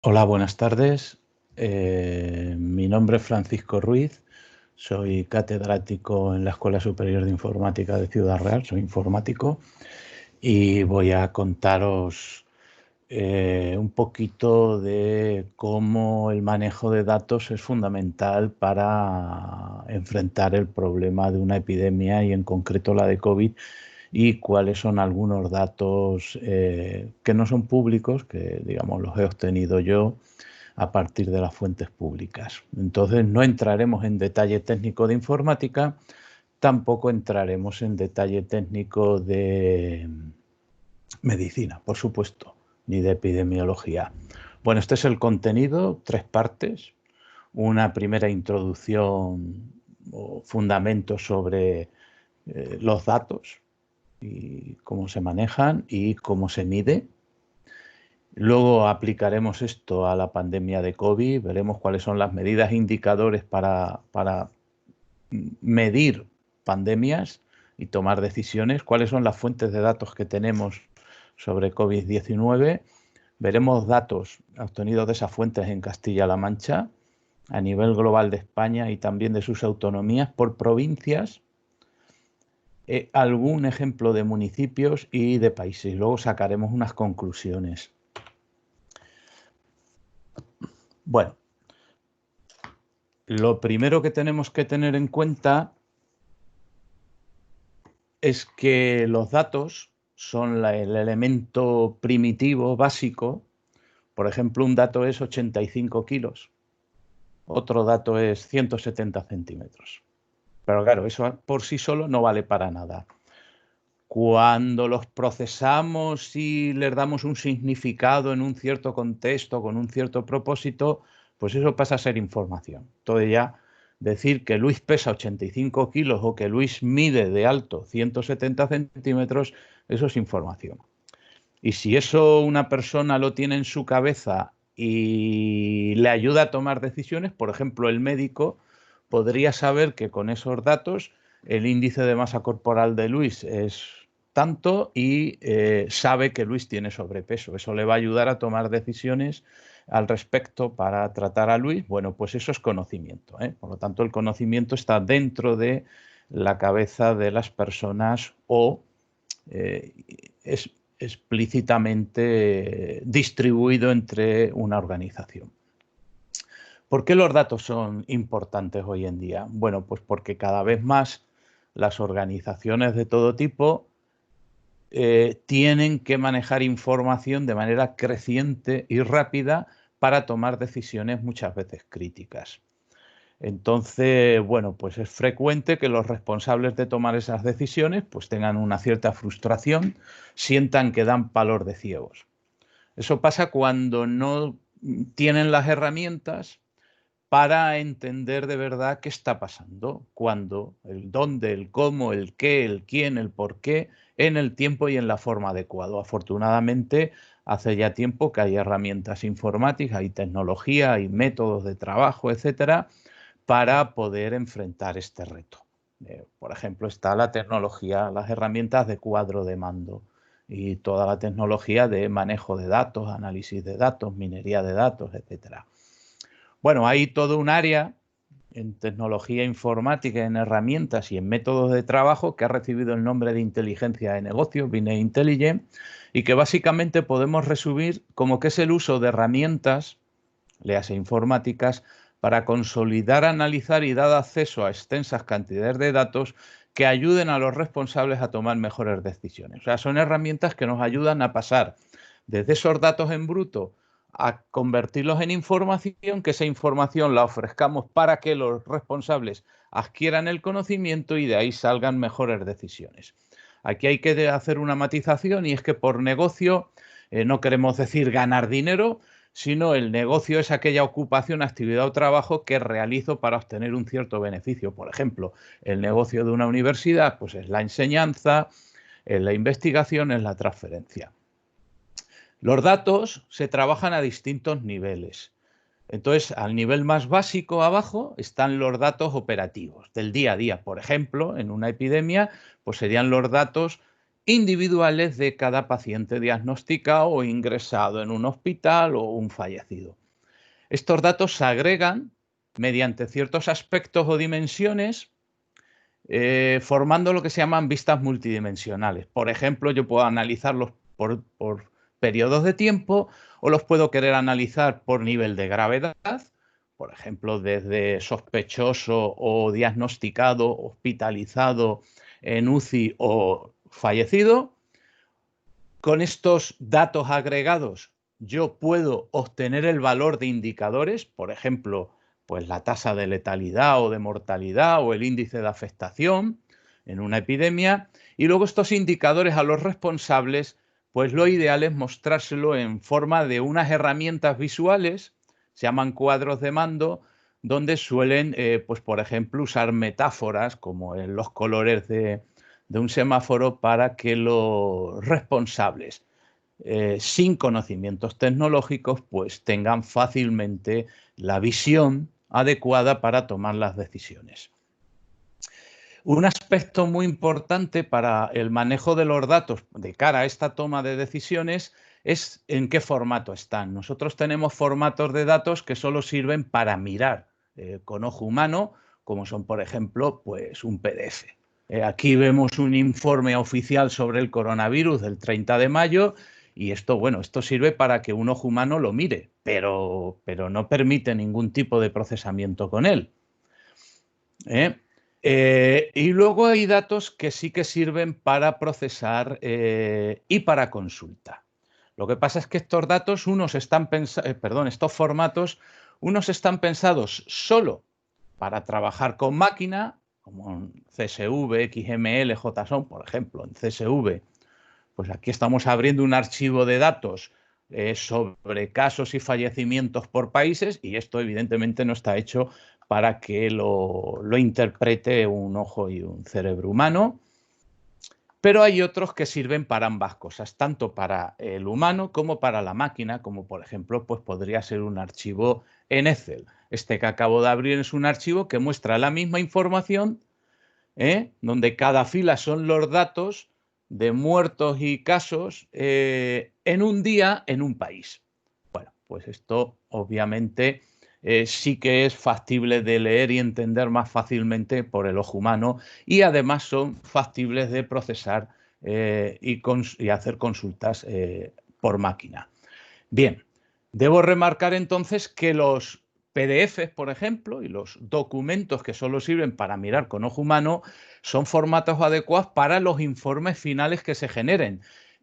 Hola, buenas tardes. Mi nombre es Francisco Ruiz, soy catedrático en la Escuela Superior de Informática de Ciudad Real, soy informático y voy a contaros un poquito de cómo el manejo de datos es fundamental para enfrentar el problema de una epidemia y en concreto la de COVID y cuáles son algunos datos que no son públicos, que digamos los he obtenido yo a partir de las fuentes públicas. Entonces no entraremos en detalle técnico de informática, tampoco entraremos en detalle técnico de medicina, por supuesto, ni de epidemiología. Bueno, este es el contenido, 3 partes. Una primera introducción o fundamentos sobre los datos y cómo se manejan y cómo se mide. Luego aplicaremos esto a la pandemia de COVID, veremos cuáles son las medidas indicadores para medir pandemias y tomar decisiones, cuáles son las fuentes de datos que tenemos sobre COVID-19. Veremos datos obtenidos de esas fuentes en Castilla-La Mancha, a nivel global de España y también de sus autonomías por provincias, algún ejemplo de municipios y de países. Luego sacaremos unas conclusiones. Bueno, lo primero que tenemos que tener en cuenta es que los datos son el elemento primitivo básico. Por ejemplo, un dato es 85 kilos, otro dato es 170 centímetros. Pero claro, eso por sí solo no vale para nada. Cuando los procesamos y les damos un significado en un cierto contexto, con un cierto propósito, pues eso pasa a ser información. Entonces ya decir que Luis pesa 85 kilos o que Luis mide de alto 170 centímetros, eso es información. Y si eso una persona lo tiene en su cabeza y le ayuda a tomar decisiones, por ejemplo, el médico podría saber que con esos datos el índice de masa corporal de Luis es tanto y sabe que Luis tiene sobrepeso. Eso le va a ayudar a tomar decisiones al respecto para tratar a Luis. Bueno, pues eso es conocimiento, ¿eh? Por lo tanto, el conocimiento está dentro de la cabeza de las personas o es explícitamente distribuido entre una organización. ¿Por qué los datos son importantes hoy en día? Bueno, pues porque cada vez más las organizaciones de todo tipo tienen que manejar información de manera creciente y rápida para tomar decisiones muchas veces críticas. Entonces, bueno, pues es frecuente que los responsables de tomar esas decisiones pues tengan una cierta frustración, sientan que dan palos de ciegos. Eso pasa cuando no tienen las herramientas para entender de verdad qué está pasando, cuándo, el dónde, el cómo, el qué, el quién, el por qué, en el tiempo y en la forma adecuada. Afortunadamente, hace ya tiempo que hay herramientas informáticas, hay tecnología, hay métodos de trabajo, etcétera, para poder enfrentar este reto. Por ejemplo, está la tecnología, las herramientas de cuadro de mando y toda la tecnología de manejo de datos, análisis de datos, minería de datos, etcétera. Bueno, hay todo un área en tecnología informática, en herramientas y en métodos de trabajo que ha recibido el nombre de inteligencia de negocio, Business Intelligence, y que básicamente podemos resumir como que es el uso de herramientas, léase informáticas, para consolidar, analizar y dar acceso a extensas cantidades de datos que ayuden a los responsables a tomar mejores decisiones. O sea, son herramientas que nos ayudan a pasar desde esos datos en bruto a convertirlos en información, que esa información la ofrezcamos para que los responsables adquieran el conocimiento y de ahí salgan mejores decisiones. Aquí hay que hacer una matización y es que por negocio no queremos decir ganar dinero, sino el negocio es aquella ocupación, actividad o trabajo que realizo para obtener un cierto beneficio. Por ejemplo, el negocio de una universidad pues es la enseñanza, es la investigación, es la transferencia. Los datos se trabajan a distintos niveles. Entonces, al nivel más básico, abajo, están los datos operativos del día a día. Por ejemplo, en una epidemia, pues serían los datos individuales de cada paciente diagnosticado o ingresado en un hospital o un fallecido. Estos datos se agregan mediante ciertos aspectos o dimensiones, formando lo que se llaman vistas multidimensionales. Por ejemplo, yo puedo analizarlos por periodos de tiempo o los puedo querer analizar por nivel de gravedad, por ejemplo, desde sospechoso o diagnosticado, hospitalizado en UCI o fallecido. Con estos datos agregados yo puedo obtener el valor de indicadores, por ejemplo, pues la tasa de letalidad o de mortalidad o el índice de afectación en una epidemia, y luego estos indicadores a los responsables, pues lo ideal es mostrárselo en forma de unas herramientas visuales, se llaman cuadros de mando, donde suelen, pues por ejemplo, usar metáforas como en los colores de un semáforo para que los responsables, sin conocimientos tecnológicos, pues tengan fácilmente la visión adecuada para tomar las decisiones. Un aspecto muy importante para el manejo de los datos de cara a esta toma de decisiones es en qué formato están. Nosotros tenemos formatos de datos que solo sirven para mirar con ojo humano, como son, por ejemplo, pues un PDF. Aquí vemos un informe oficial sobre el coronavirus del 30 de mayo y esto, bueno, esto sirve para que un ojo humano lo mire, pero no permite ningún tipo de procesamiento con él. Y luego hay datos que sí que sirven para procesar y para consulta. Lo que pasa es que estos datos, estos formatos, unos están pensados solo para trabajar con máquina, como en CSV, XML, JSON, por ejemplo, en CSV, pues aquí estamos abriendo un archivo de datos sobre casos y fallecimientos por países, y esto evidentemente no está hecho para que lo interprete un ojo y un cerebro humano. Pero hay otros que sirven para ambas cosas, tanto para el humano como para la máquina, como por ejemplo, pues podría ser un archivo en Excel. Este que acabo de abrir es un archivo que muestra la misma información, donde cada fila son los datos de muertos y casos en un día en un país. Bueno, pues esto obviamente sí que es factible de leer y entender más fácilmente por el ojo humano, y además son factibles de procesar y hacer consultas por máquina. Bien, debo remarcar entonces que los PDFs, por ejemplo, y los documentos que solo sirven para mirar con ojo humano son formatos adecuados para los informes finales que se generen,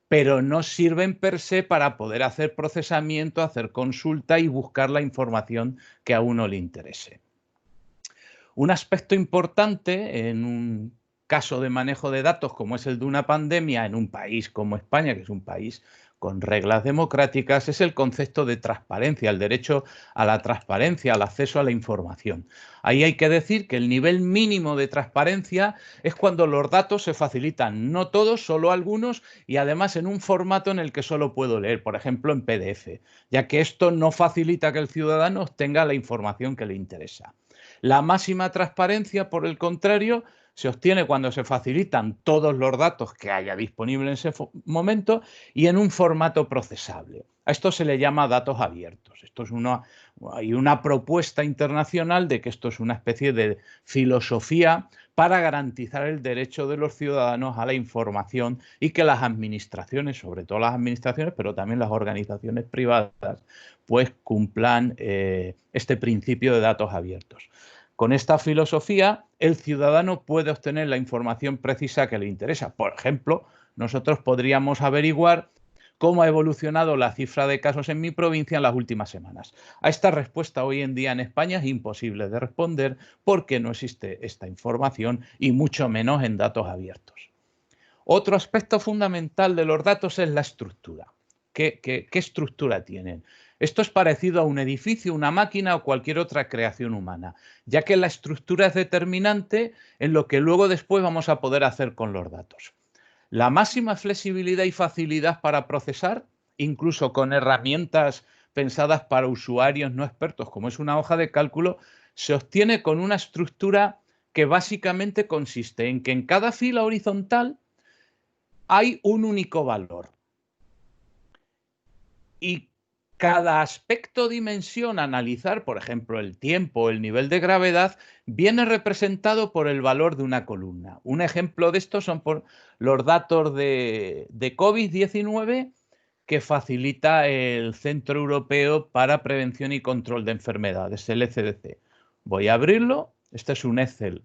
pero no sirven per se para poder hacer procesamiento, hacer consulta y buscar la información que a uno le interese. Un aspecto importante en un caso de manejo de datos como es el de una pandemia en un país como España, que es un país con reglas democráticas, es el concepto de transparencia, el derecho a la transparencia, al acceso a la información. Ahí hay que decir que el nivel mínimo de transparencia es cuando los datos se facilitan, no todos, solo algunos, y además en un formato en el que solo puedo leer, por ejemplo en PDF, ya que esto no facilita que el ciudadano obtenga la información que le interesa. La máxima transparencia, por el contrario, se obtiene cuando se facilitan todos los datos que haya disponibles en ese momento y en un formato procesable. A esto se le llama datos abiertos. Hay una propuesta internacional de que esto es una especie de filosofía para garantizar el derecho de los ciudadanos a la información y que las administraciones, sobre todo las administraciones, pero también las organizaciones privadas, pues cumplan este principio de datos abiertos. Con esta filosofía, el ciudadano puede obtener la información precisa que le interesa. Por ejemplo, nosotros podríamos averiguar cómo ha evolucionado la cifra de casos en mi provincia en las últimas semanas. A esta respuesta hoy en día en España es imposible de responder porque no existe esta información y mucho menos en datos abiertos. Otro aspecto fundamental de los datos es la estructura. ¿Qué estructura tienen? Esto es parecido a un edificio, una máquina o cualquier otra creación humana, ya que la estructura es determinante en lo que luego después vamos a poder hacer con los datos. La máxima flexibilidad y facilidad para procesar, incluso con herramientas pensadas para usuarios no expertos, como es una hoja de cálculo, se obtiene con una estructura que básicamente consiste en que en cada fila horizontal hay un único valor. Y cada aspecto o dimensión a analizar, por ejemplo, el tiempo o el nivel de gravedad, viene representado por el valor de una columna. Un ejemplo de esto son los datos de COVID-19 que facilita el Centro Europeo para Prevención y Control de Enfermedades, el ECDC. Voy a abrirlo. Este es un Excel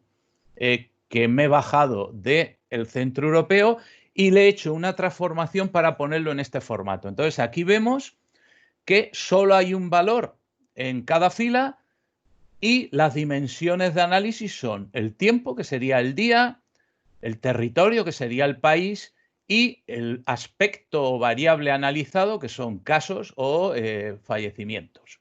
que me he bajado del Centro Europeo y le he hecho una transformación para ponerlo en este formato. Entonces, aquí vemos que solo hay un valor en cada fila y las dimensiones de análisis son el tiempo, que sería el día, el territorio, que sería el país, y el aspecto o variable analizado, que son casos o fallecimientos.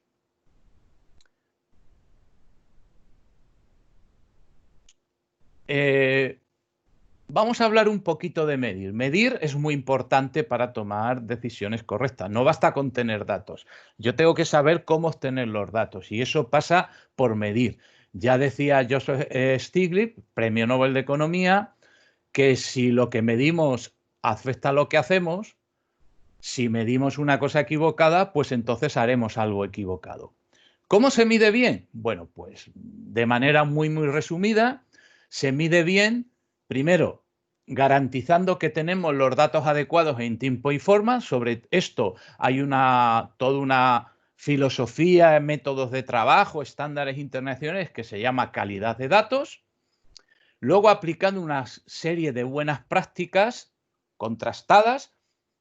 Vamos a hablar un poquito de medir. Medir es muy importante para tomar decisiones correctas. No basta con tener datos. Yo tengo que saber cómo obtener los datos y eso pasa por medir. Ya decía Joseph Stiglitz, Premio Nobel de Economía, que si lo que medimos afecta a lo que hacemos, si medimos una cosa equivocada, pues entonces haremos algo equivocado. ¿Cómo se mide bien? Bueno, pues de manera muy resumida, se mide bien, primero, garantizando que tenemos los datos adecuados en tiempo y forma. Sobre esto hay toda una filosofía, métodos de trabajo, estándares internacionales que se llama calidad de datos. Luego, aplicando una serie de buenas prácticas contrastadas,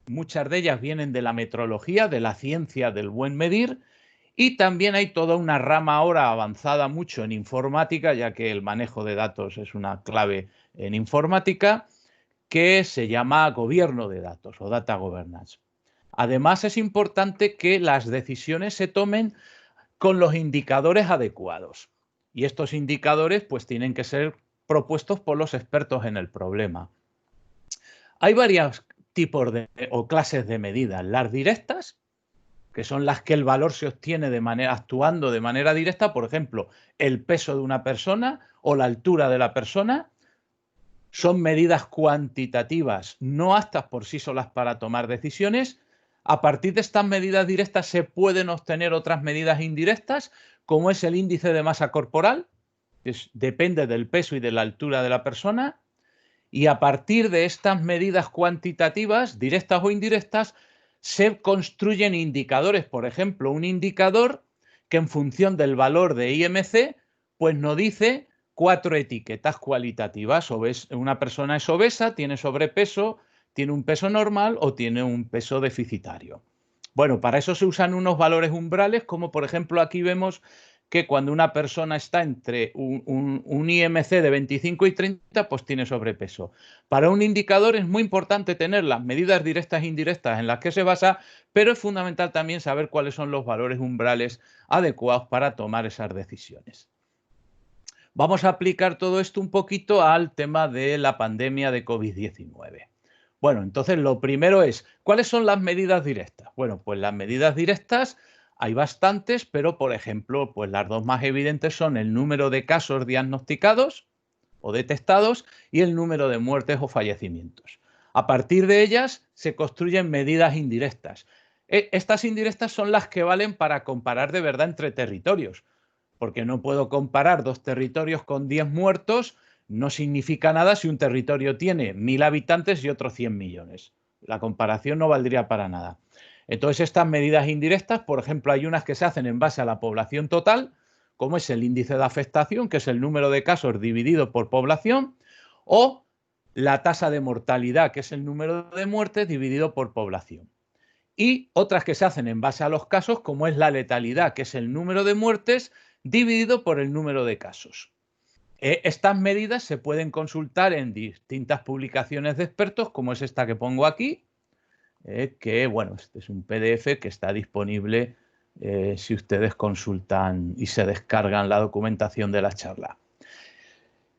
muchas de ellas vienen de la metrología, de la ciencia del buen medir, y también hay toda una rama ahora avanzada mucho en informática, ya que el manejo de datos es una clave en informática, que se llama gobierno de datos o data governance. Además, es importante que las decisiones se tomen con los indicadores adecuados. Y estos indicadores pues tienen que ser propuestos por los expertos en el problema. Hay varios tipos o clases de medidas. Las directas, que son las que el valor se obtiene actuando de manera directa, por ejemplo, el peso de una persona o la altura de la persona. Son medidas cuantitativas no aptas por sí solas para tomar decisiones. A partir de estas medidas directas se pueden obtener otras medidas indirectas, como es el índice de masa corporal, que depende del peso y de la altura de la persona. Y a partir de estas medidas cuantitativas, directas o indirectas, se construyen indicadores. Por ejemplo, un indicador que en función del valor de IMC, pues nos dice 4 etiquetas cualitativas. Una persona es obesa, tiene sobrepeso, tiene un peso normal o tiene un peso deficitario. Bueno, para eso se usan unos valores umbrales, como por ejemplo aquí vemos que cuando una persona está entre un IMC de 25 y 30, pues tiene sobrepeso. Para un indicador es muy importante tener las medidas directas e indirectas en las que se basa, pero es fundamental también saber cuáles son los valores umbrales adecuados para tomar esas decisiones. Vamos a aplicar todo esto un poquito al tema de la pandemia de COVID-19. Bueno, entonces lo primero es, ¿cuáles son las medidas directas? Bueno, pues las medidas directas hay bastantes, pero por ejemplo, pues las dos más evidentes son el número de casos diagnosticados o detectados y el número de muertes o fallecimientos. A partir de ellas se construyen medidas indirectas. Estas indirectas son las que valen para comparar de verdad entre territorios, porque no puedo comparar dos territorios con 10 muertos. No significa nada si un territorio tiene 1000 habitantes y otro 100 millones. La comparación no valdría para nada. Entonces, estas medidas indirectas, por ejemplo, hay unas que se hacen en base a la población total, como es el índice de afectación, que es el número de casos dividido por población, o la tasa de mortalidad, que es el número de muertes dividido por población. Y otras que se hacen en base a los casos, como es la letalidad, que es el número de muertes dividido por el número de casos. Estas medidas se pueden consultar en distintas publicaciones de expertos, como es esta que pongo aquí, que, bueno, este es un PDF que está disponible si ustedes consultan y se descargan la documentación de la charla.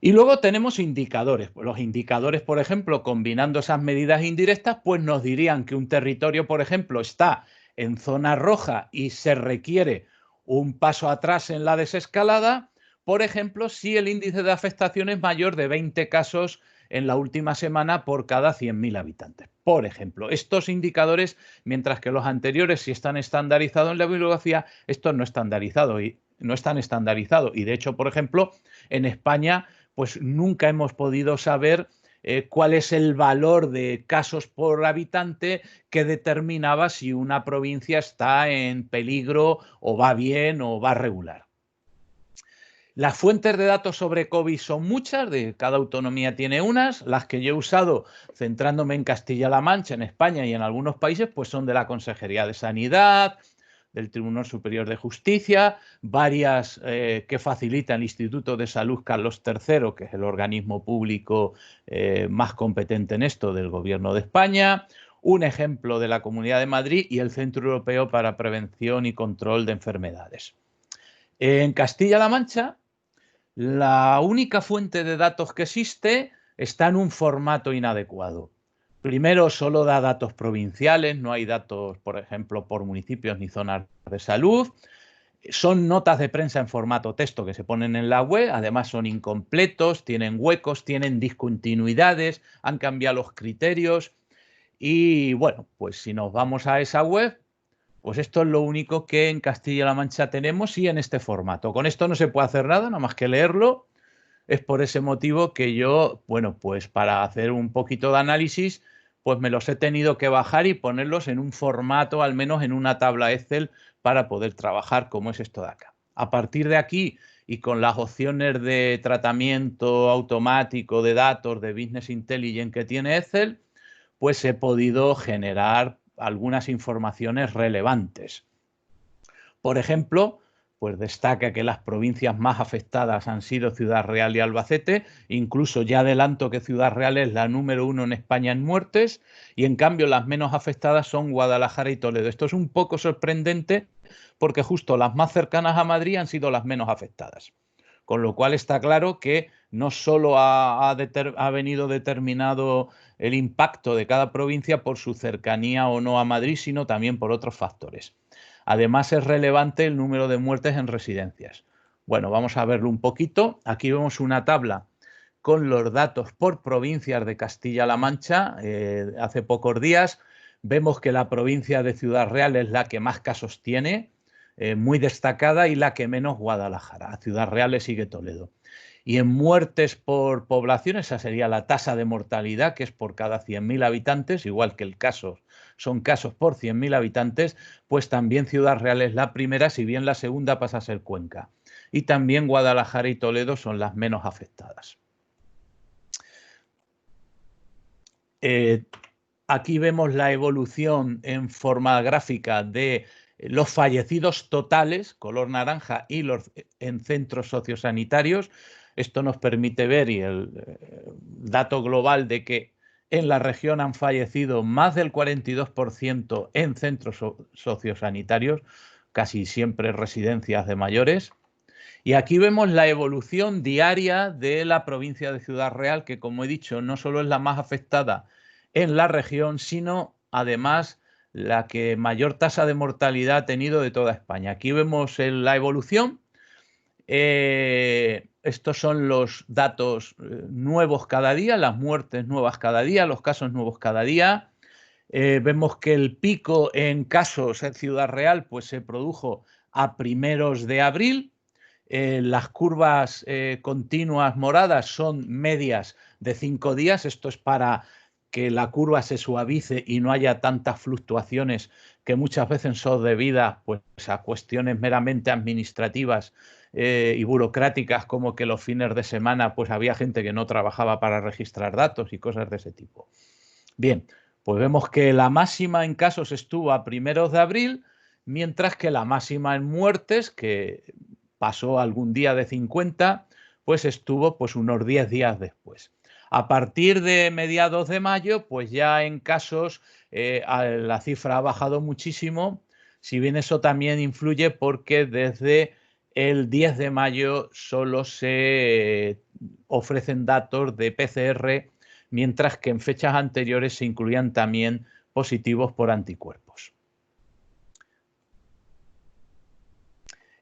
Y luego tenemos indicadores. Los indicadores, por ejemplo, combinando esas medidas indirectas, pues nos dirían que un territorio, por ejemplo, está en zona roja y se requiere un paso atrás en la desescalada, por ejemplo, si el índice de afectación es mayor de 20 casos en la última semana por cada 100.000 habitantes. Por ejemplo, estos indicadores, mientras que los anteriores sí están estandarizados en la bibliografía, estos no están estandarizados. Y de hecho, por ejemplo, en España, pues nunca hemos podido saber cuál es el valor de casos por habitante que determinaba si una provincia está en peligro o va bien o va regular. Las fuentes de datos sobre COVID son muchas, de cada autonomía tiene unas. Las que yo he usado, centrándome en Castilla-La Mancha, en España y en algunos países, pues son de la Consejería de Sanidad, del Tribunal Superior de Justicia, varias que facilita el Instituto de Salud Carlos III, que es el organismo público más competente en esto del Gobierno de España, un ejemplo de la Comunidad de Madrid y el Centro Europeo para Prevención y Control de Enfermedades. En Castilla-La Mancha, la única fuente de datos que existe está en un formato inadecuado. Primero, solo da datos provinciales, no hay datos, por ejemplo, por municipios ni zonas de salud. Son notas de prensa en formato texto que se ponen en la web, además son incompletos, tienen huecos, tienen discontinuidades, han cambiado los criterios. Y bueno, pues si nos vamos a esa web, pues esto es lo único que en Castilla-La Mancha tenemos y en este formato. Con esto no se puede hacer nada, nada más que leerlo. Es por ese motivo que yo, bueno, pues para hacer un poquito de análisis, pues me los he tenido que bajar y ponerlos en un formato, al menos en una tabla Excel, para poder trabajar como es esto de acá. A partir de aquí y con las opciones de tratamiento automático de datos de Business Intelligence que tiene Excel, pues he podido generar algunas informaciones relevantes. Por ejemplo, pues destaca que las provincias más afectadas han sido Ciudad Real y Albacete. Incluso ya adelanto que Ciudad Real es la número 1 en España en muertes y en cambio las menos afectadas son Guadalajara y Toledo. Esto es un poco sorprendente porque justo las más cercanas a Madrid han sido las menos afectadas. Con lo cual está claro que no solo ha venido determinado el impacto de cada provincia por su cercanía o no a Madrid, sino también por otros factores. Además, es relevante el número de muertes en residencias. Bueno, vamos a verlo un poquito. Aquí vemos una tabla con los datos por provincias de Castilla-La Mancha. Hace pocos días vemos que la provincia de Ciudad Real es la que más casos tiene, muy destacada, y la que menos Guadalajara. A Ciudad Real le sigue Toledo. Y en muertes por población, esa sería la tasa de mortalidad, que es por cada 100.000 habitantes, igual que el caso son casos por 100.000 habitantes, pues también Ciudad Real es la primera, si bien la segunda pasa a ser Cuenca. Y también Guadalajara y Toledo son las menos afectadas. Aquí vemos la evolución en forma gráfica de los fallecidos totales, color naranja, y los en centros sociosanitarios. Esto nos permite ver y el dato global de que en la región han fallecido más del 42% en centros sociosanitarios, casi siempre residencias de mayores. Y aquí vemos la evolución diaria de la provincia de Ciudad Real, que como he dicho, no solo es la más afectada en la región, sino además la que mayor tasa de mortalidad ha tenido de toda España. Aquí vemos la evolución. Estos son los datos nuevos cada día, las muertes nuevas cada día, los casos nuevos cada día. Vemos que el pico en casos en Ciudad Real pues se produjo a primeros de abril. Las curvas continuas moradas son medias de 5 días. Esto es para que la curva se suavice y no haya tantas fluctuaciones que muchas veces son debidas pues, a cuestiones meramente administrativas y burocráticas, como que los fines de semana pues había gente que no trabajaba para registrar datos y cosas de ese tipo. Bien, pues vemos que la máxima en casos estuvo a primeros de abril, mientras que la máxima en muertes, que pasó algún día de 50, pues estuvo pues unos 10 días después. A partir de mediados de mayo, pues ya en casos la cifra ha bajado muchísimo, si bien eso también influye porque desde el 10 de mayo solo se ofrecen datos de PCR, mientras que en fechas anteriores se incluían también positivos por anticuerpos.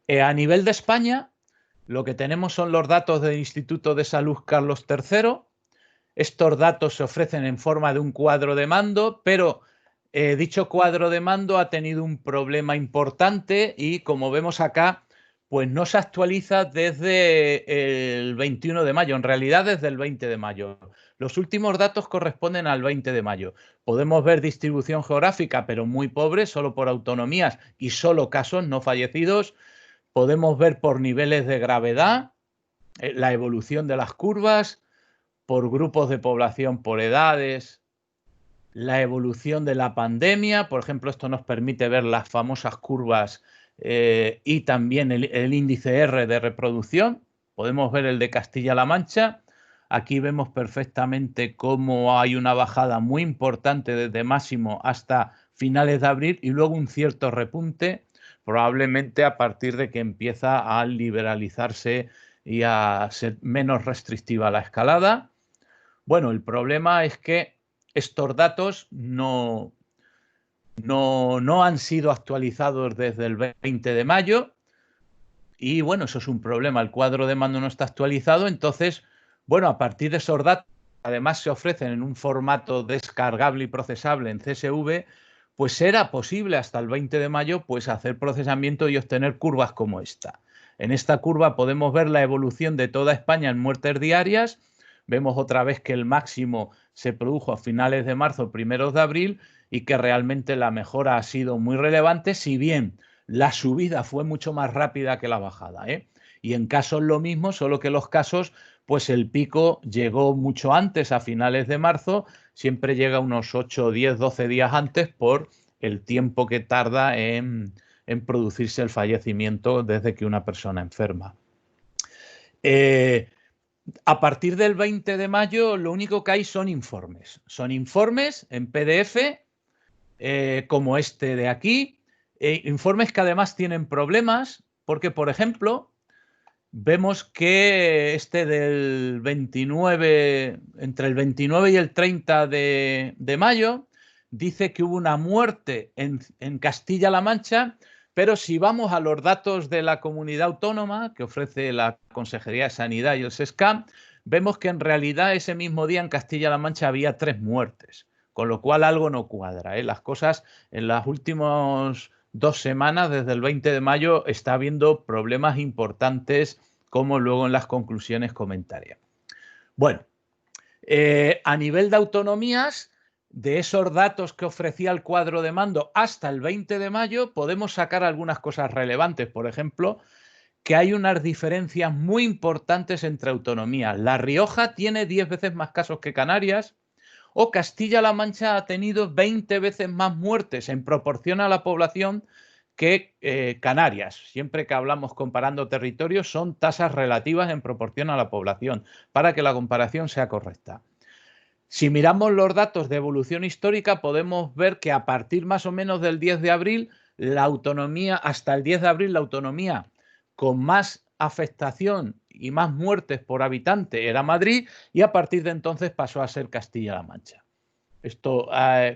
A nivel de España, lo que tenemos son los datos del Instituto de Salud Carlos III. Estos datos se ofrecen en forma de un cuadro de mando, pero dicho cuadro de mando ha tenido un problema importante y, como vemos acá, pues no se actualiza desde el 21 de mayo, en realidad desde el 20 de mayo. Los últimos datos corresponden al 20 de mayo. Podemos ver distribución geográfica, pero muy pobre, solo por autonomías y solo casos no fallecidos. Podemos ver por niveles de gravedad la evolución de las curvas, por grupos de población, por edades, la evolución de la pandemia. Por ejemplo, esto nos permite ver las famosas curvas y también el índice R de reproducción. Podemos ver el de Castilla-La Mancha. Aquí vemos perfectamente cómo hay una bajada muy importante desde máximo hasta finales de abril y luego un cierto repunte, probablemente a partir de que empieza a liberalizarse y a ser menos restrictiva la escalada. Bueno, el problema es que estos datos no han sido actualizados desde el 20 de mayo y bueno, eso es un problema. El cuadro de mando no está actualizado, entonces, bueno, a partir de esos datos, además se ofrecen en un formato descargable y procesable en CSV, pues era posible hasta el 20 de mayo pues hacer procesamiento y obtener curvas como esta. En esta curva podemos ver la evolución de toda España en muertes diarias. Vemos otra vez que el máximo se produjo a finales de marzo, primeros de abril, y que realmente la mejora ha sido muy relevante, si bien la subida fue mucho más rápida que la bajada, ¿eh? Y en casos lo mismo, solo que los casos, pues el pico llegó mucho antes, a finales de marzo, siempre llega unos 8, 10, 12 días antes por el tiempo que tarda en producirse el fallecimiento desde que una persona enferma. A partir del 20 de mayo lo único que hay son informes. Son informes en PDF, como este de aquí, informes que además tienen problemas porque, por ejemplo, vemos que este del 29, entre el 29 y el 30 de mayo, dice que hubo una muerte en Castilla-La Mancha, pero si vamos a los datos de la comunidad autónoma que ofrece la Consejería de Sanidad y el SESCAM, vemos que en realidad ese mismo día en Castilla-La Mancha había 3 muertes, con lo cual algo no cuadra, ¿eh? Las cosas en las últimas 2 semanas, desde el 20 de mayo, está habiendo problemas importantes, como luego en las conclusiones comentaré. Bueno, a nivel de autonomías, de esos datos que ofrecía el cuadro de mando hasta el 20 de mayo, podemos sacar algunas cosas relevantes. Por ejemplo, que hay unas diferencias muy importantes entre autonomías. La Rioja tiene 10 veces más casos que Canarias, o Castilla-La Mancha ha tenido 20 veces más muertes en proporción a la población que Canarias. Siempre que hablamos comparando territorios son tasas relativas en proporción a la población, para que la comparación sea correcta. Si miramos los datos de evolución histórica, podemos ver que a partir más o menos del 10 de abril, la autonomía, hasta el 10 de abril, la autonomía con más afectación y más muertes por habitante era Madrid, y a partir de entonces pasó a ser Castilla-La Mancha. Esto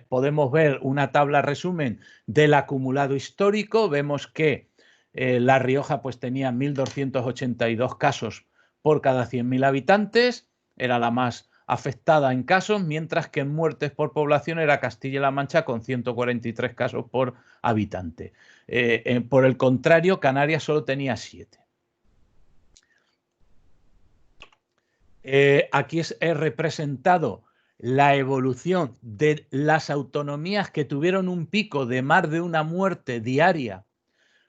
podemos ver una tabla resumen del acumulado histórico. Vemos que La Rioja pues tenía 1.282 casos por cada 100.000 habitantes, era la más afectada en casos, mientras que en muertes por población era Castilla-La Mancha con 143 casos por habitante. Por el contrario, Canarias solo tenía 7. Aquí he representado la evolución de las autonomías que tuvieron un pico de más de una muerte diaria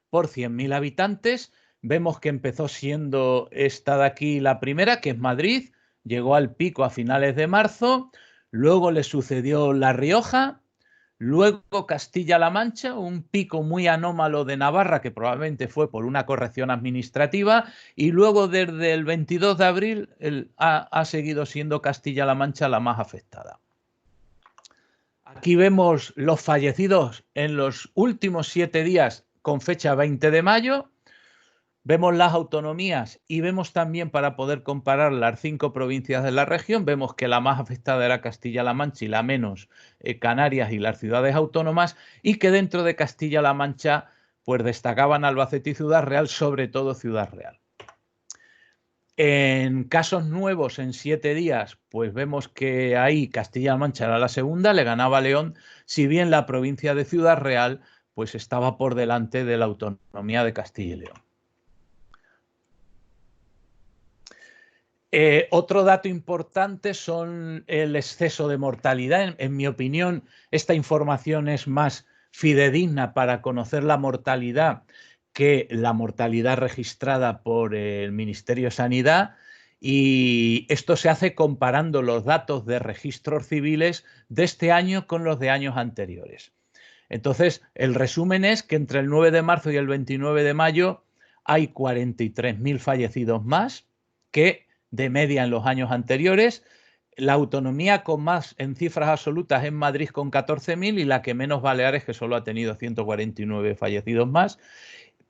por 100.000 habitantes. Vemos que empezó siendo esta de aquí la primera, que es Madrid, llegó al pico a finales de marzo, luego le sucedió La Rioja, luego Castilla-La Mancha, un pico muy anómalo de Navarra, que probablemente fue por una corrección administrativa, y luego desde el 22 de abril ha seguido siendo Castilla-La Mancha la más afectada. Aquí vemos los fallecidos en los últimos 7 días con fecha 20 de mayo. Vemos las autonomías y vemos también, para poder comparar las 5 provincias de la región, vemos que la más afectada era Castilla-La Mancha y la menos Canarias y las ciudades autónomas, y que dentro de Castilla-La Mancha pues destacaban Albacete y Ciudad Real, sobre todo Ciudad Real. En casos nuevos en 7 días, pues vemos que ahí Castilla-La Mancha era la segunda, le ganaba León, si bien la provincia de Ciudad Real pues estaba por delante de la autonomía de Castilla y León. Otro dato importante son el exceso de mortalidad. En mi opinión, esta información es más fidedigna para conocer la mortalidad que la mortalidad registrada por el Ministerio de Sanidad, y esto se hace comparando los datos de registros civiles de este año con los de años anteriores. Entonces, el resumen es que entre el 9 de marzo y el 29 de mayo hay 43.000 fallecidos más que de media en los años anteriores. La autonomía con más en cifras absolutas es Madrid con 14.000 y la que menos Baleares, que solo ha tenido 149 fallecidos más.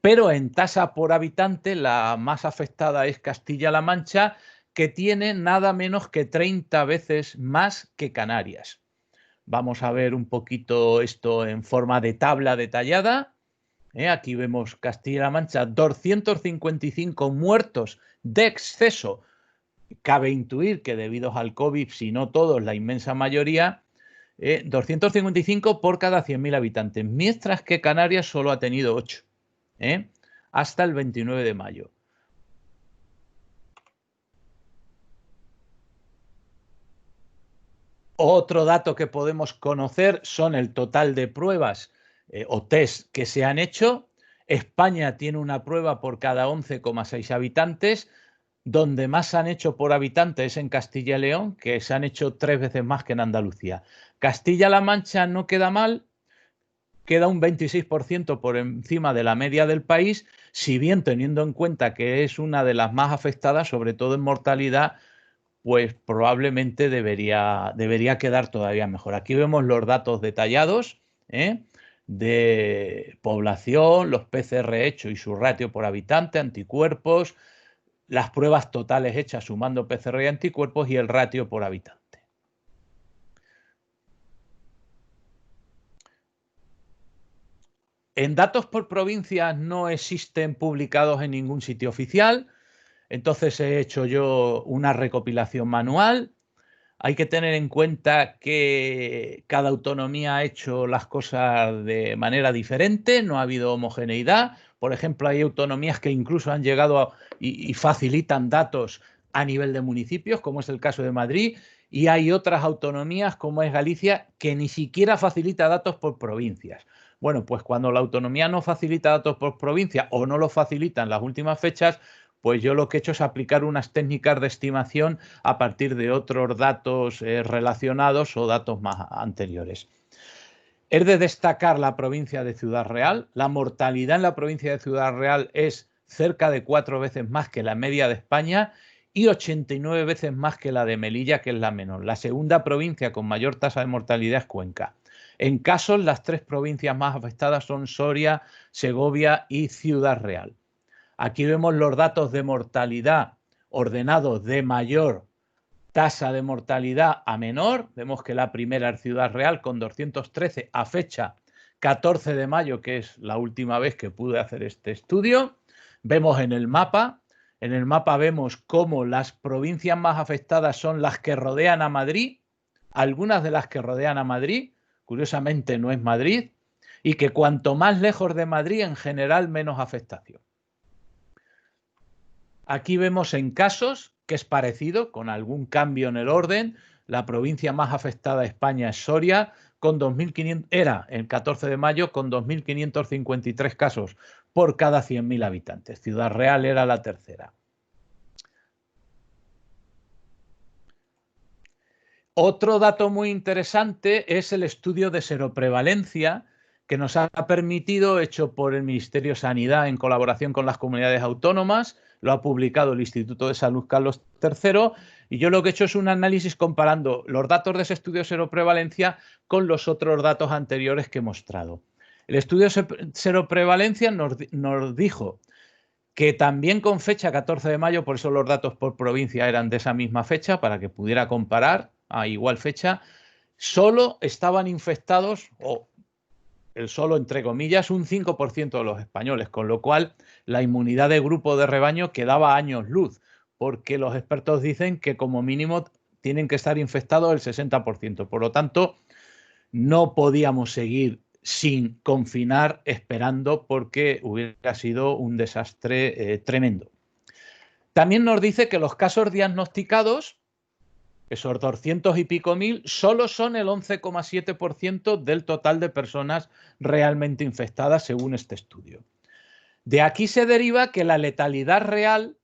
Pero en tasa por habitante la más afectada es Castilla-La Mancha, que tiene nada menos que 30 veces más que Canarias. Vamos a ver un poquito esto en forma de tabla detallada. Aquí vemos Castilla-La Mancha, 255 muertos de exceso. Cabe intuir que debido al COVID, si no todos, la inmensa mayoría, 255 por cada 100.000 habitantes, mientras que Canarias solo ha tenido 8, hasta el 29 de mayo. Otro dato que podemos conocer son el total de pruebas o test que se han hecho. España tiene una prueba por cada 11,6 habitantes. Donde más se han hecho por habitante es en Castilla y León, que se han hecho 3 veces más que en Andalucía. Castilla-La Mancha no queda mal, queda un 26% por encima de la media del país, si bien teniendo en cuenta que es una de las más afectadas, sobre todo en mortalidad, pues probablemente debería quedar todavía mejor. Aquí vemos los datos detallados de población, los PCR hechos y su ratio por habitante, anticuerpos, las pruebas totales hechas sumando PCR y anticuerpos y el ratio por habitante. En datos por provincias no existen publicados en ningún sitio oficial, entonces he hecho yo una recopilación manual. Hay que tener en cuenta que cada autonomía ha hecho las cosas de manera diferente, no ha habido homogeneidad. Por ejemplo, hay autonomías que incluso han llegado y facilitan datos a nivel de municipios, como es el caso de Madrid, y hay otras autonomías, como es Galicia, que ni siquiera facilita datos por provincias. Bueno, pues cuando la autonomía no facilita datos por provincia o no lo facilita en las últimas fechas, pues yo lo que he hecho es aplicar unas técnicas de estimación a partir de otros datos relacionados o datos más anteriores. Es de destacar la provincia de Ciudad Real. La mortalidad en la provincia de Ciudad Real es cerca de 4 veces más que la media de España y 89 veces más que la de Melilla, que es la menor. La segunda provincia con mayor tasa de mortalidad es Cuenca. En casos, las 3 provincias más afectadas son Soria, Segovia y Ciudad Real. Aquí vemos los datos de mortalidad ordenados de mayor tasa de mortalidad a menor. Vemos que la primera es Ciudad Real con 213 a fecha 14 de mayo, que es la última vez que pude hacer este estudio. Vemos en el mapa vemos cómo las provincias más afectadas son las que rodean a Madrid, algunas de las que rodean a Madrid, curiosamente no es Madrid, y que cuanto más lejos de Madrid, en general, menos afectación. Aquí vemos en casos que es parecido, con algún cambio en el orden. La provincia más afectada de España es Soria, con 2.500, era el 14 de mayo, con 2.553 casos por cada 100.000 habitantes. Ciudad Real era la tercera. Otro dato muy interesante es el estudio de seroprevalencia que nos ha permitido, hecho por el Ministerio de Sanidad en colaboración con las comunidades autónomas, lo ha publicado el Instituto de Salud Carlos III, y yo lo que he hecho es un análisis comparando los datos de ese estudio de seroprevalencia con los otros datos anteriores que he mostrado. El estudio de seroprevalencia nos dijo que también con fecha 14 de mayo, por eso los datos por provincia eran de esa misma fecha, para que pudiera comparar a igual fecha, solo estaban infectados, o el solo entre comillas, un 5% de los españoles, con lo cual la inmunidad de grupo de rebaño quedaba años luz, porque los expertos dicen que como mínimo tienen que estar infectados el 60%. Por lo tanto, no podíamos seguir sin confinar esperando porque hubiera sido un desastre tremendo. También nos dice que los casos diagnosticados, esos 200 y pico mil, solo son el 11,7% del total de personas realmente infectadas según este estudio. De aquí se deriva que la letalidad real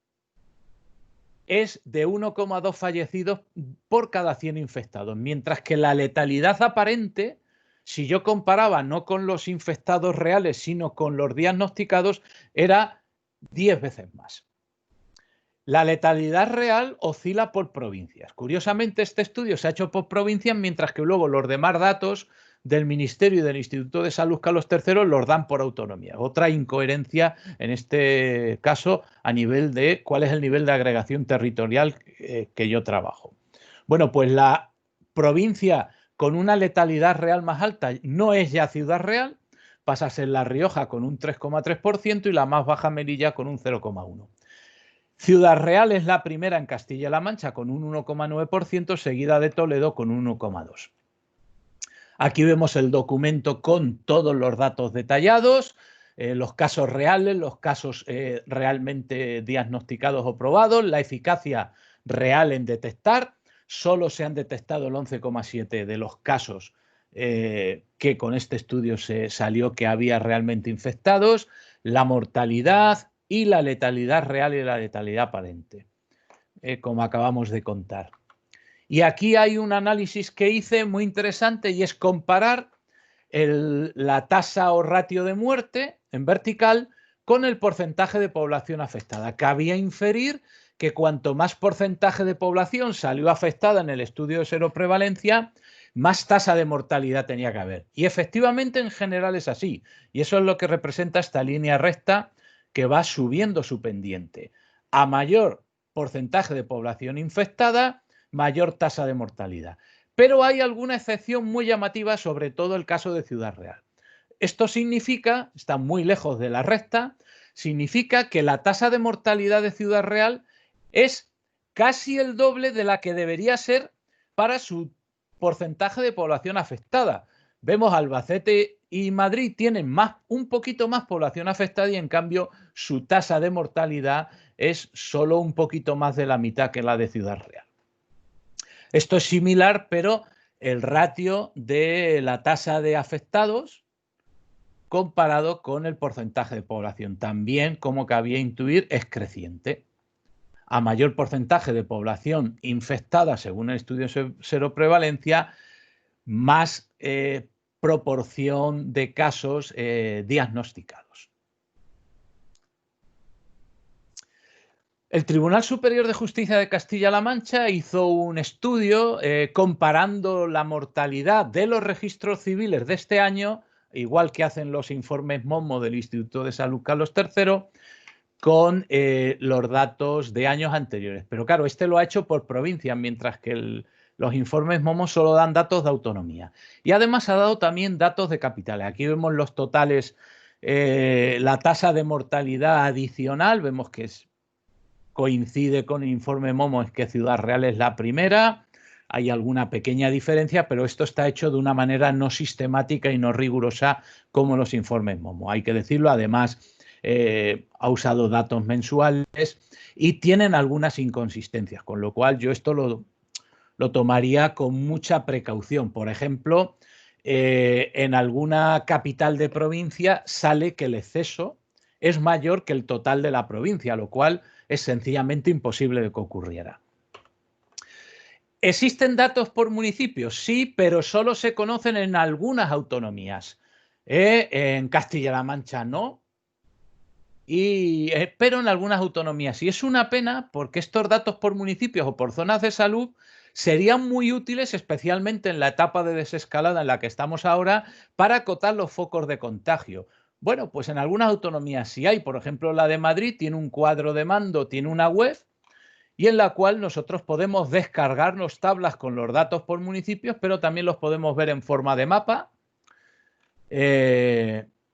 es de 1,2 fallecidos por cada 100 infectados, mientras que la letalidad aparente, si yo comparaba no con los infectados reales, sino con los diagnosticados, era 10 veces más. La letalidad real oscila por provincias. Curiosamente, este estudio se ha hecho por provincias, mientras que luego los demás datos del Ministerio y del Instituto de Salud Carlos III los dan por autonomía. Otra incoherencia en este caso a nivel de cuál es el nivel de agregación territorial que yo trabajo. Bueno, pues la provincia con una letalidad real más alta no es ya Ciudad Real, pasa a ser La Rioja con un 3,3% y la más baja Melilla con un 0,1%. Ciudad Real es la primera en Castilla-La Mancha con un 1,9%, seguida de Toledo con un 1,2%. Aquí vemos el documento con todos los datos detallados, los casos reales, los casos realmente diagnosticados o probados, la eficacia real en detectar. Solo se han detectado el 11,7% de los casos que con este estudio se salió que había realmente infectados, la mortalidad y la letalidad real y la letalidad aparente, como acabamos de contar. Y aquí hay un análisis que hice muy interesante y es comparar la tasa o ratio de muerte en vertical con el porcentaje de población afectada. Cabía inferir que cuanto más porcentaje de población salió afectada en el estudio de seroprevalencia, más tasa de mortalidad tenía que haber. Y efectivamente en general es así. Y eso es lo que representa esta línea recta que va subiendo su pendiente. A mayor porcentaje de población infectada, mayor tasa de mortalidad. Pero hay alguna excepción muy llamativa, sobre todo el caso de Ciudad Real. Esto significa, está muy lejos de la recta, significa que la tasa de mortalidad de Ciudad Real es casi el doble de la que debería ser para su porcentaje de población afectada. Vemos Albacete y Madrid tienen un poquito más población afectada y en cambio su tasa de mortalidad es solo un poquito más de la mitad que la de Ciudad Real. Esto es similar, pero el ratio de la tasa de afectados comparado con el porcentaje de población. También, como cabía intuir, es creciente. A mayor porcentaje de población infectada, según el estudio de seroprevalencia, más proporción de casos diagnosticados. El Tribunal Superior de Justicia de Castilla-La Mancha hizo un estudio comparando la mortalidad de los registros civiles de este año, igual que hacen los informes MOMO del Instituto de Salud Carlos III, con los datos de años anteriores. Pero claro, este lo ha hecho por provincia, mientras que los informes MOMO solo dan datos de autonomía. Y además ha dado también datos de capitales. Aquí vemos los totales, la tasa de mortalidad adicional, vemos que coincide con el informe MOMO, es que Ciudad Real es la primera. Hay alguna pequeña diferencia, pero esto está hecho de una manera no sistemática y no rigurosa como los informes MOMO. Hay que decirlo, además ha usado datos mensuales y tienen algunas inconsistencias, con lo cual yo esto lo tomaría con mucha precaución. Por ejemplo, en alguna capital de provincia sale que el exceso es mayor que el total de la provincia, lo cual es sencillamente imposible de que ocurriera. ¿Existen datos por municipios? Sí, pero solo se conocen en algunas autonomías. En Castilla-La Mancha no, pero en algunas autonomías. Y es una pena porque estos datos por municipios o por zonas de salud serían muy útiles, especialmente en la etapa de desescalada en la que estamos ahora, para acotar los focos de contagio. Bueno, pues en algunas autonomías sí hay. Por ejemplo, la de Madrid tiene un cuadro de mando, tiene una web y en la cual nosotros podemos descargarnos tablas con los datos por municipios, pero también los podemos ver en forma de mapa,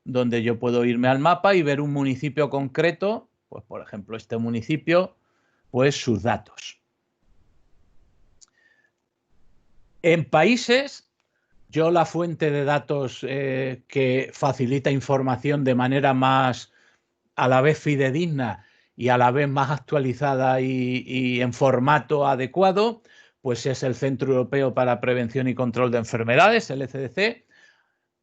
donde yo puedo irme al mapa y ver un municipio concreto, pues por ejemplo este municipio, pues sus datos. En países, yo la fuente de datos que facilita información de manera más a la vez fidedigna y a la vez más actualizada y en formato adecuado, pues es el Centro Europeo para Prevención y Control de Enfermedades, el ECDC.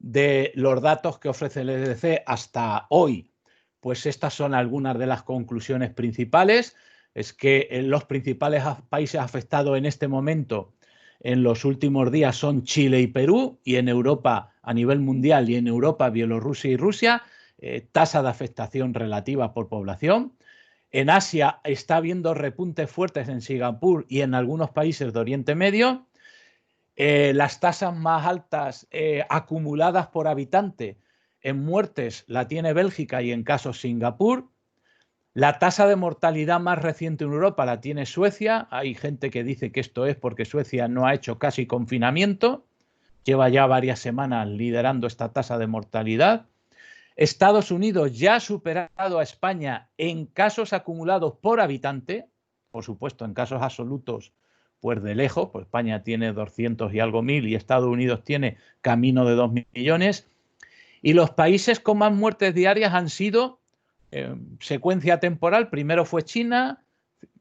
De los datos que ofrece el ECDC hasta hoy, pues estas son algunas de las conclusiones principales. Es que los principales países afectados en este momento, en los últimos días, son Chile y Perú, y en Europa, a nivel mundial, y en Europa, Bielorrusia y Rusia, tasa de afectación relativa por población. En Asia está habiendo repuntes fuertes en Singapur y en algunos países de Oriente Medio. Las tasas más altas acumuladas por habitante en muertes la tiene Bélgica y en casos Singapur. La tasa de mortalidad más reciente en Europa la tiene Suecia. Hay gente que dice que esto es porque Suecia no ha hecho casi confinamiento. Lleva ya varias semanas liderando esta tasa de mortalidad. Estados Unidos ya ha superado a España en casos acumulados por habitante. Por supuesto, en casos absolutos, pues de lejos, pues España tiene 200 y algo mil y Estados Unidos tiene camino de 2 millones. Y los países con más muertes diarias han sido secuencia temporal. Primero fue China,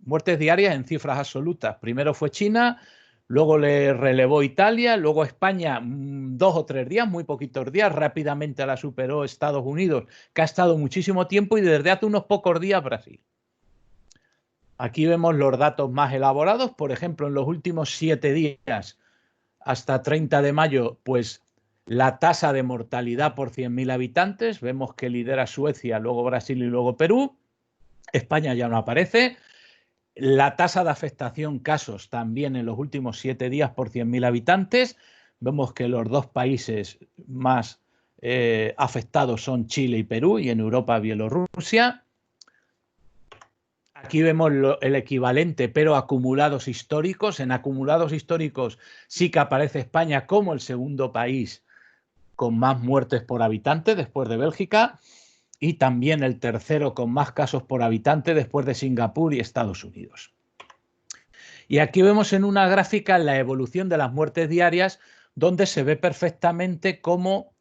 muertes diarias en cifras absolutas. Primero fue China, luego le relevó Italia, luego España 2 o 3 días, muy poquitos días, rápidamente la superó Estados Unidos, que ha estado muchísimo tiempo, y desde hace unos pocos días Brasil. Aquí vemos los datos más elaborados. Por ejemplo, en los últimos 7 días, hasta 30 de mayo, pues la tasa de mortalidad por 100.000 habitantes, vemos que lidera Suecia, luego Brasil y luego Perú. España ya no aparece. La tasa de afectación casos también en los últimos 7 días por 100.000 habitantes. Vemos que los dos países más afectados son Chile y Perú, y en Europa Bielorrusia. Aquí vemos el equivalente, pero acumulados históricos. En acumulados históricos sí que aparece España como el segundo país con más muertes por habitante después de Bélgica, y también el tercero con más casos por habitante después de Singapur y Estados Unidos. Y aquí vemos en una gráfica la evolución de las muertes diarias, donde se ve perfectamente cómo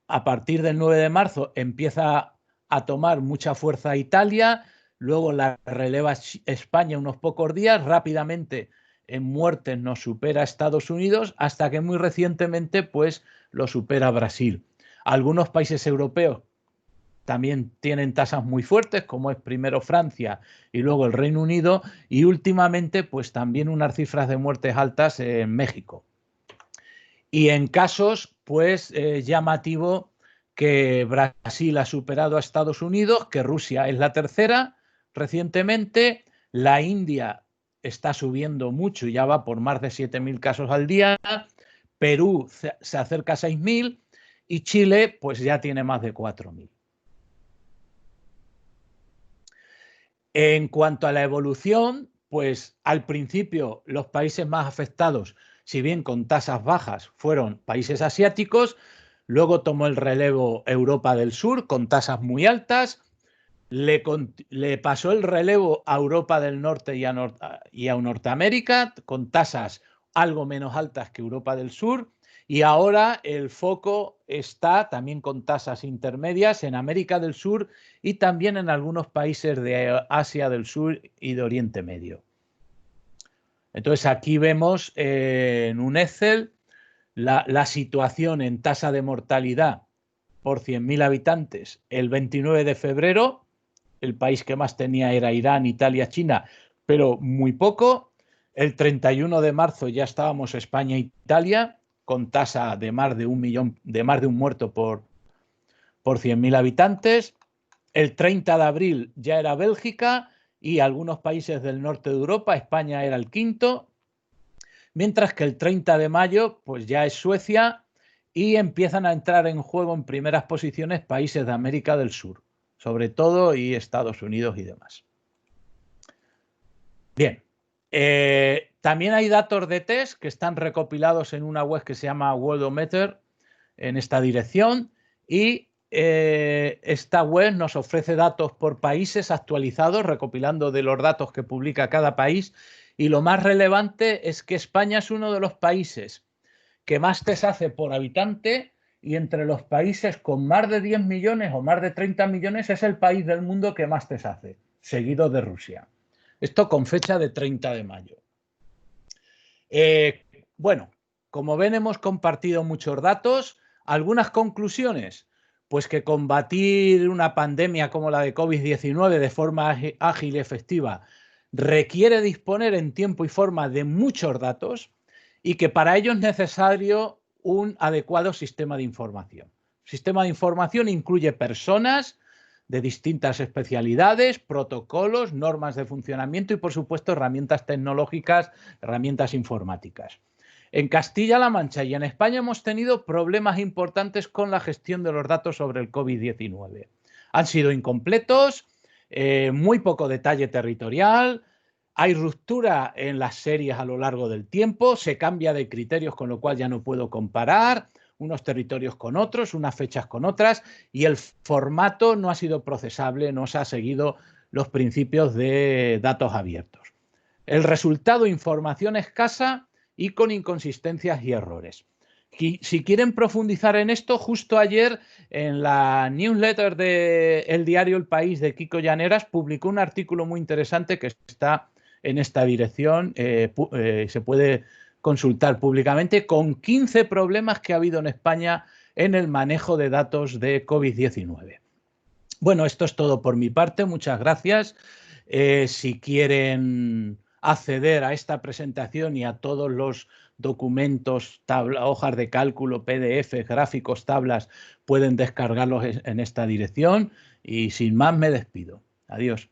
a partir del 9 de marzo empieza a tomar mucha fuerza Italia, luego la releva España unos pocos días, rápidamente en muertes nos supera Estados Unidos, hasta que muy recientemente pues lo supera Brasil. Algunos países europeos también tienen tasas muy fuertes, como es primero Francia y luego el Reino Unido, y últimamente pues también unas cifras de muertes altas en México. Y en casos pues llamativo que Brasil ha superado a Estados Unidos, que Rusia es la tercera recientemente, la India está subiendo mucho y ya va por más de 7.000 casos al día, Perú se acerca a 6.000 y Chile pues ya tiene más de 4.000. En cuanto a la evolución, pues al principio los países más afectados, si bien con tasas bajas, fueron países asiáticos. Luego tomó el relevo Europa del Sur con tasas muy altas. Le pasó el relevo a Europa del Norte y a Norteamérica con tasas algo menos altas que Europa del Sur. Y ahora el foco está también con tasas intermedias en América del Sur y también en algunos países de Asia del Sur y de Oriente Medio. Entonces aquí vemos en un Excel la situación en tasa de mortalidad por 100.000 habitantes el 29 de febrero. El país que más tenía era Irán, Italia, China, pero muy poco. El 31 de marzo ya estábamos España e Italia con tasa de más de 1 millón, de más de un muerto por 100.000 habitantes. El 30 de abril ya era Bélgica y algunos países del norte de Europa. España era el quinto. Mientras que el 30 de mayo pues ya es Suecia, y empiezan a entrar en juego en primeras posiciones países de América del Sur, sobre todo, y Estados Unidos y demás. Bien, también hay datos de test que están recopilados en una web que se llama Worldometer en esta dirección, y esta web nos ofrece datos por países actualizados, recopilando de los datos que publica cada país, y lo más relevante es que España es uno de los países que más test hace por habitante, y entre los países con más de 10 millones o más de 30 millones es el país del mundo que más test hace, seguido de Rusia. Esto con fecha de 30 de mayo. Bueno, como ven, hemos compartido muchos datos. Algunas conclusiones, pues que combatir una pandemia como la de COVID-19 de forma ágil y efectiva requiere disponer en tiempo y forma de muchos datos, y que para ello es necesario un adecuado sistema de información. El sistema de información incluye personas de distintas especialidades, protocolos, normas de funcionamiento y, por supuesto, herramientas tecnológicas, herramientas informáticas. En Castilla-La Mancha y en España hemos tenido problemas importantes con la gestión de los datos sobre el COVID-19. Han sido incompletos, muy poco detalle territorial, hay ruptura en las series a lo largo del tiempo, se cambia de criterios, con lo cual ya no puedo comparar unos territorios con otros, unas fechas con otras, y el formato no ha sido procesable, no se ha seguido los principios de datos abiertos. El resultado, información escasa y con inconsistencias y errores. Y si quieren profundizar en esto, justo ayer en la newsletter del diario El País de Kiko Llaneras publicó un artículo muy interesante que está en esta dirección, se puede consultar públicamente, con 15 problemas que ha habido en España en el manejo de datos de COVID-19. Bueno, esto es todo por mi parte, muchas gracias. Si quieren acceder a esta presentación y a todos los documentos, hojas de cálculo, PDF, gráficos, tablas, pueden descargarlos en esta dirección, y sin más me despido. Adiós.